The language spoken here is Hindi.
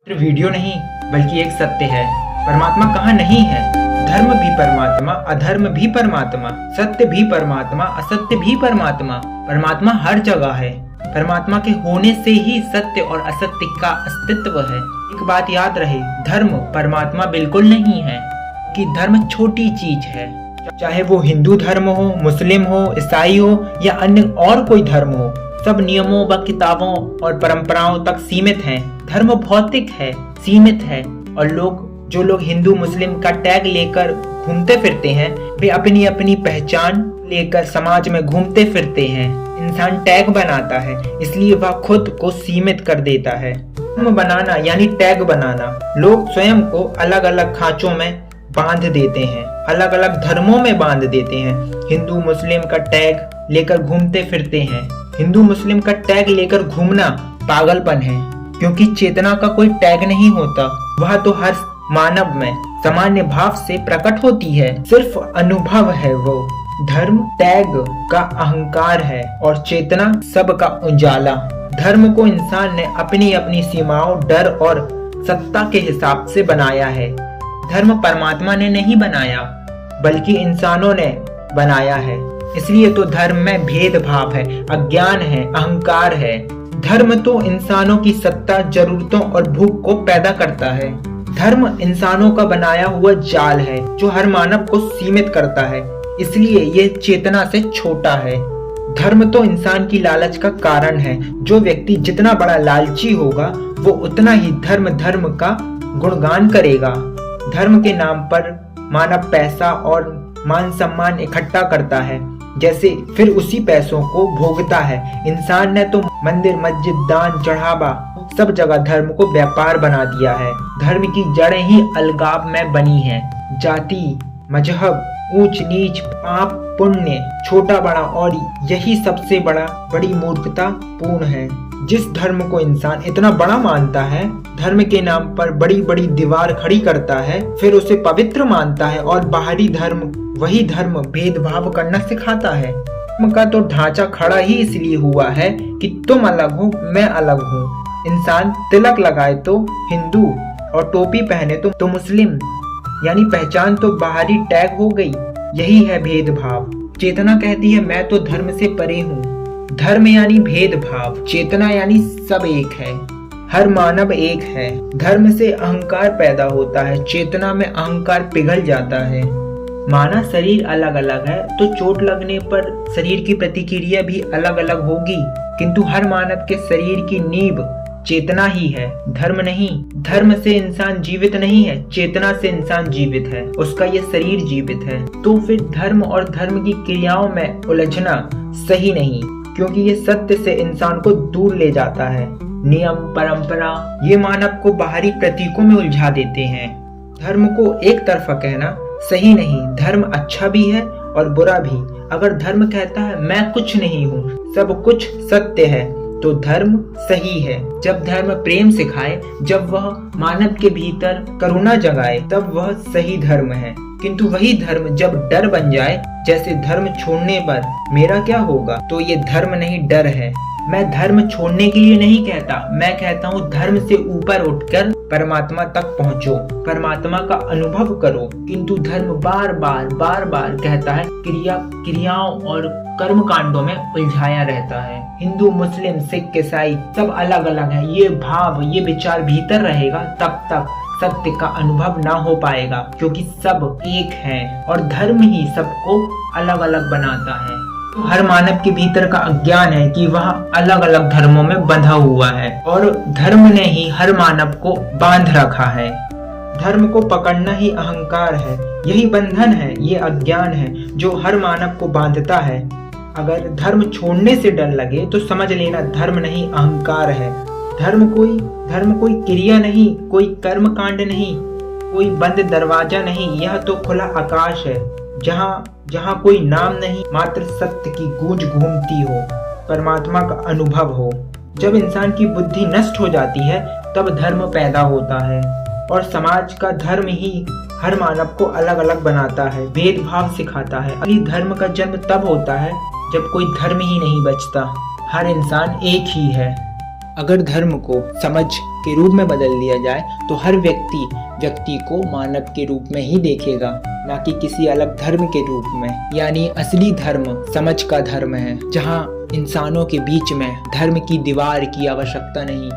सिर्फ वीडियो नहीं बल्कि एक सत्य है। परमात्मा कहाँ नहीं है। धर्म भी परमात्मा, अधर्म भी परमात्मा, सत्य भी परमात्मा, असत्य भी परमात्मा। परमात्मा हर जगह है। परमात्मा के होने से ही सत्य और असत्य का अस्तित्व है। एक बात याद रहे, धर्म परमात्मा बिल्कुल नहीं है कि धर्म छोटी चीज है। चाहे वो हिंदू धर्म हो, मुस्लिम हो, ईसाई हो या अन्य और कोई धर्म हो, सब नियमों व किताबों और परंपराओं तक सीमित हैं। धर्म भौतिक है, सीमित है, और जो लोग हिंदू मुस्लिम का टैग लेकर घूमते फिरते हैं, वे अपनी अपनी पहचान लेकर समाज में घूमते फिरते हैं। इंसान टैग बनाता है, इसलिए वह खुद को सीमित कर देता है। धर्म बनाना यानी टैग बनाना। लोग स्वयं को अलग अलग खांचों में बांध देते हैं, अलग अलग धर्मों में बांध देते हैं। हिंदू मुस्लिम का टैग लेकर घूमते फिरते हैं। हिंदू मुस्लिम का टैग लेकर घूमना पागलपन है, क्योंकि चेतना का कोई टैग नहीं होता। वह तो हर मानव में सामान्य भाव से प्रकट होती है, सिर्फ अनुभव है वो। धर्म टैग का अहंकार है और चेतना सबका उजाला। धर्म को इंसान ने अपनी अपनी सीमाओं, डर और सत्ता के हिसाब से बनाया है। धर्म परमात्मा ने नहीं बनाया, बल्कि इंसानों ने बनाया है। इसलिए तो धर्म में भेदभाव है, अज्ञान है, अहंकार है। धर्म तो इंसानों की सत्ता, जरूरतों और भूख को पैदा करता है। धर्म इंसानों का बनाया हुआ जाल है जो हर मानव को सीमित करता है, इसलिए ये चेतना से छोटा है। धर्म तो इंसान की लालच का कारण है। जो व्यक्ति जितना बड़ा लालची होगा, वो उतना ही धर्म का गुणगान करेगा। धर्म के नाम पर मानव पैसा और मान सम्मान इकट्ठा करता है, जैसे फिर उसी पैसों को भोगता है। इंसान ने तो मंदिर, मस्जिद, दान, चढ़ावा सब जगह धर्म को व्यापार बना दिया है। धर्म की जड़ें ही अलगाव में बनी हैं। जाति, मजहब, ऊंच नीच, पाप पुण्य, छोटा बड़ा, और यही सबसे बड़ी मूर्खता पूर्ण है। जिस धर्म को इंसान इतना बड़ा मानता है, धर्म के नाम पर बड़ी बड़ी दीवार खड़ी करता है, फिर उसे पवित्र मानता है, और बाहरी धर्म, वही धर्म भेदभाव करना सिखाता है। धर्म का तो ढांचा खड़ा ही इसलिए हुआ है कि तुम अलग हो, मैं अलग हूँ। इंसान तिलक लगाए तो हिंदू और टोपी पहने तो मुस्लिम, यानी पहचान तो बाहरी टैग हो गई। यही है भेदभाव। चेतना कहती है मैं तो धर्म से परे हूँ। धर्म यानी भेदभाव, चेतना यानी सब एक है, हर मानव एक है। धर्म से अहंकार पैदा होता है, चेतना में अहंकार पिघल जाता है। माना शरीर अलग अलग है तो चोट लगने पर शरीर की प्रतिक्रिया भी अलग अलग होगी, किंतु हर मानव के शरीर की नींव चेतना ही है, धर्म नहीं। धर्म से इंसान जीवित नहीं है, चेतना से इंसान जीवित है, उसका ये शरीर जीवित है। तो फिर धर्म और धर्म की क्रियाओं में उलझना सही नहीं, क्योंकि ये सत्य से इंसान को दूर ले जाता है। नियम, परंपरा ये मानव को बाहरी प्रतीकों में उलझा देते हैं। धर्म को एक तरफा कहना सही नहीं। धर्म अच्छा भी है और बुरा भी। अगर धर्म कहता है मैं कुछ नहीं हूँ, सब कुछ सत्य है, तो धर्म सही है। जब धर्म प्रेम सिखाए, जब वह मानव के भीतर करुणा जगाए, तब वह सही धर्म है। किंतु वही धर्म जब डर बन जाए, जैसे धर्म छोड़ने पर मेरा क्या होगा, तो ये धर्म नहीं, डर है। मैं धर्म छोड़ने के लिए नहीं कहता, मैं कहता हूँ धर्म से ऊपर उठकर परमात्मा तक पहुँचो, परमात्मा का अनुभव करो। किंतु धर्म बार बार कहता है क्रियाओं और कर्म कांडों में उलझाया रहता है। हिंदू, मुस्लिम, सिख, ईसाई सब अलग अलग है। ये भाव, ये विचार भीतर रहेगा, तब तक सत्य का अनुभव ना हो पाएगा, क्योंकि सब एक है और धर्म ही सबको अलग अलग बनाता है। तो हर मानव के भीतर का अज्ञान है कि वह अलग अलग धर्मों में बंधा हुआ है, और धर्म ने ही हर मानव को बांध रखा है। धर्म को पकड़ना ही अहंकार है, यही बंधन है, ये अज्ञान है जो हर मानव को बांधता है। अगर धर्म छोड़ने से डर लगे तो समझ लेना धर्म नहीं, अहंकार है। धर्म कोई क्रिया नहीं, कोई कर्म कांड नहीं, कोई बंद दरवाजा नहीं। यह तो खुला आकाश है, जहाँ कोई नाम नहीं, मात्र सत्य की गूंज घूमती हो, परमात्मा का अनुभव हो। जब इंसान की बुद्धि नष्ट हो जाती है, तब धर्म पैदा होता है, और समाज का धर्म ही हर मानव को अलग अलग बनाता है, भेदभाव सिखाता है। असली धर्म का जन्म तब होता है जब कोई धर्म ही नहीं बचता, हर इंसान एक ही है। अगर धर्म को समझ के रूप में बदल दिया जाए तो हर व्यक्ति को मानव के रूप में ही देखेगा, ना कि किसी अलग धर्म के रूप में। यानी असली धर्म समझ का धर्म है, जहाँ इंसानों के बीच में धर्म की दीवार की आवश्यकता नहीं।